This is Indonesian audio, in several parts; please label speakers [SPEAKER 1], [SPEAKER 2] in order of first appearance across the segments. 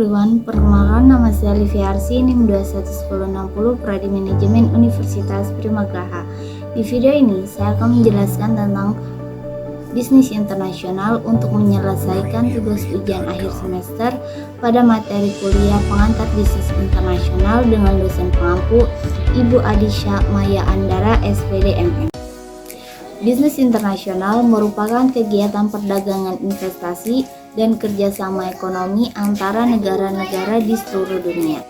[SPEAKER 1] everyone, perkenalkan nama saya Livia Arsi, NIM 211060, Prodi Manajemen Universitas Primageraha. Di video ini, saya akan menjelaskan tentang bisnis internasional untuk menyelesaikan tugas ujian akhir semester pada materi kuliah pengantar bisnis internasional dengan dosen pengampu Ibu Adisha Maya Andara, SPD MM. Bisnis internasional merupakan kegiatan perdagangan investasi dan kerjasama ekonomi antara negara-negara di seluruh dunia.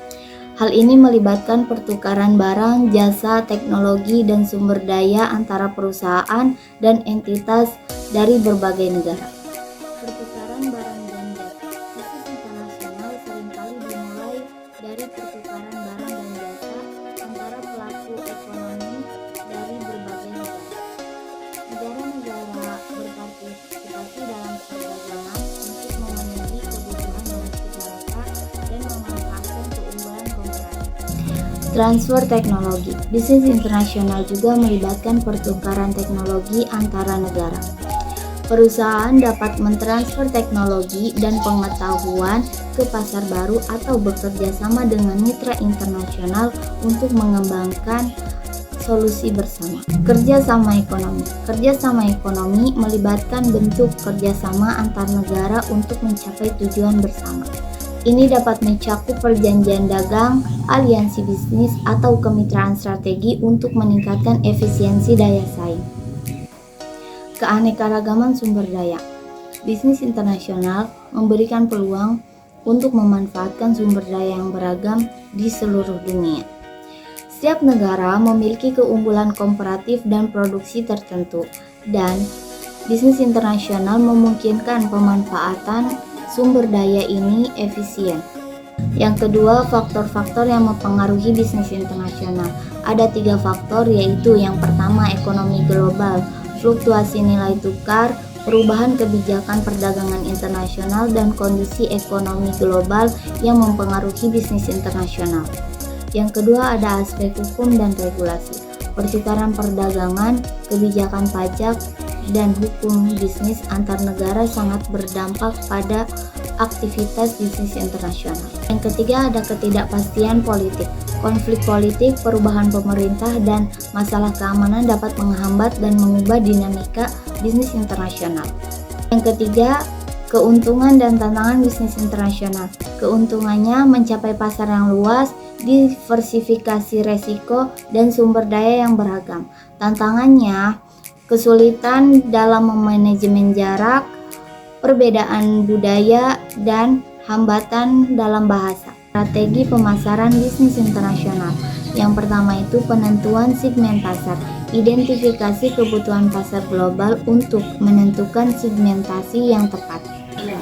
[SPEAKER 1] Hal ini melibatkan pertukaran barang, jasa, teknologi, dan sumber daya antara perusahaan dan entitas dari berbagai negara. Pertukaran barang dan jasa. Bisnis internasional seringkali dimulai dari pertukaran barang dan jasa antara pelaku ekonomi dari berbagai negara. Negara-negara berpartisipasi dalam perdagangan untuk memenuhi kebutuhan domestik mereka dan memanfaatkan keunggulan komparatif. Transfer teknologi. Bisnis internasional juga melibatkan pertukaran teknologi antara negara. Perusahaan dapat mentransfer teknologi dan pengetahuan ke pasar baru atau bekerja sama dengan mitra internasional untuk mengembangkan solusi bersama. Kerjasama ekonomi. Kerjasama ekonomi melibatkan bentuk kerjasama antar negara untuk mencapai tujuan bersama. Ini dapat mencakup perjanjian dagang, aliansi bisnis, atau kemitraan strategi untuk meningkatkan efisiensi daya saing. Keanekaragaman sumber daya. Bisnis internasional memberikan peluang untuk memanfaatkan sumber daya yang beragam di seluruh dunia. Setiap negara memiliki keunggulan komparatif dan produksi tertentu, dan bisnis internasional memungkinkan pemanfaatan sumber daya ini efisien. Yang kedua, faktor-faktor yang mempengaruhi bisnis internasional. Ada 3 faktor, yaitu yang pertama ekonomi global, fluktuasi nilai tukar, perubahan kebijakan perdagangan internasional, dan kondisi ekonomi global yang mempengaruhi bisnis internasional. Yang kedua ada aspek hukum dan regulasi, pertukaran perdagangan, kebijakan pajak, dan hukum bisnis antar negara sangat berdampak pada aktivitas bisnis internasional. Yang ketiga ada ketidakpastian politik, konflik politik, perubahan pemerintah, dan masalah keamanan dapat menghambat dan mengubah dinamika bisnis internasional. Yang ketiga, keuntungan dan tantangan bisnis internasional. Keuntungannya mencapai pasar yang luas, diversifikasi resiko, dan sumber daya yang beragam. Tantangannya, kesulitan dalam memanajemen jarak, perbedaan budaya, dan hambatan dalam bahasa. Strategi pemasaran bisnis internasional. Yang pertama itu penentuan segmen pasar. Identifikasi kebutuhan pasar global untuk menentukan segmentasi yang tepat.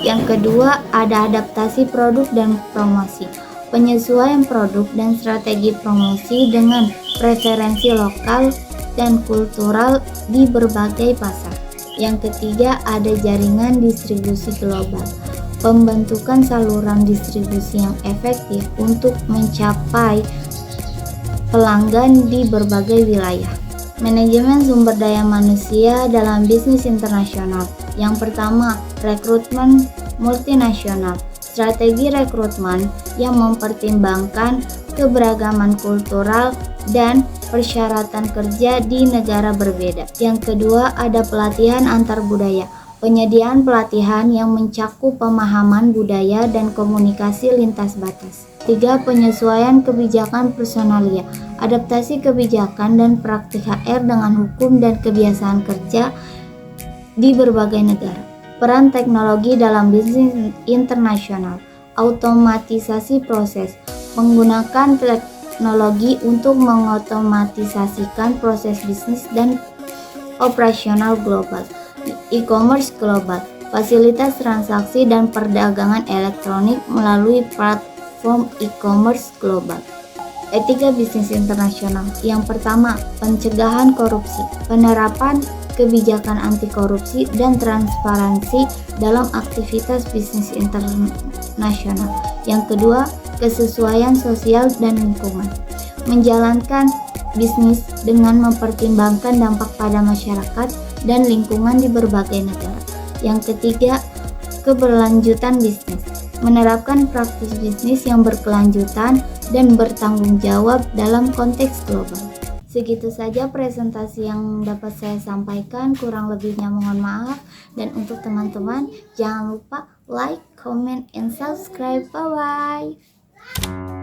[SPEAKER 1] Yang kedua ada adaptasi produk dan promosi. Penyesuaian produk dan strategi promosi dengan preferensi lokal dan kultural di berbagai pasar. Yang ketiga ada jaringan distribusi global. Pembentukan saluran distribusi yang efektif untuk mencapai pelanggan di berbagai wilayah. Manajemen sumber daya manusia dalam bisnis internasional. Yang pertama, rekrutmen multinasional. Strategi rekrutmen yang mempertimbangkan keberagaman kultural dan persyaratan kerja di negara berbeda. Yang kedua, ada pelatihan antar budaya. Penyediaan pelatihan yang mencakup pemahaman budaya dan komunikasi lintas batas. 3. Penyesuaian kebijakan personalia. Adaptasi kebijakan dan praktik HR dengan hukum dan kebiasaan kerja di berbagai negara. Peran teknologi dalam bisnis internasional. Automatisasi proses. Menggunakan teknologi untuk mengotomatisasikan proses bisnis dan operasional global. E-commerce global. Fasilitas transaksi dan perdagangan elektronik melalui platform e-commerce global. Etika bisnis internasional. Yang pertama, pencegahan korupsi. Penerapan kebijakan anti korupsi dan transparansi dalam aktivitas bisnis internasional. Yang kedua, kesesuaian sosial dan lingkungan. Menjalankan bisnis dengan mempertimbangkan dampak pada masyarakat dan lingkungan di berbagai negara. Yang ketiga, keberlanjutan bisnis. menerapkan praktik bisnis yang berkelanjutan dan bertanggung jawab dalam konteks global. Segitu saja presentasi yang dapat saya sampaikan, kurang lebihnya mohon maaf. Dan untuk teman-teman, jangan lupa like, comment, and subscribe. Bye-bye.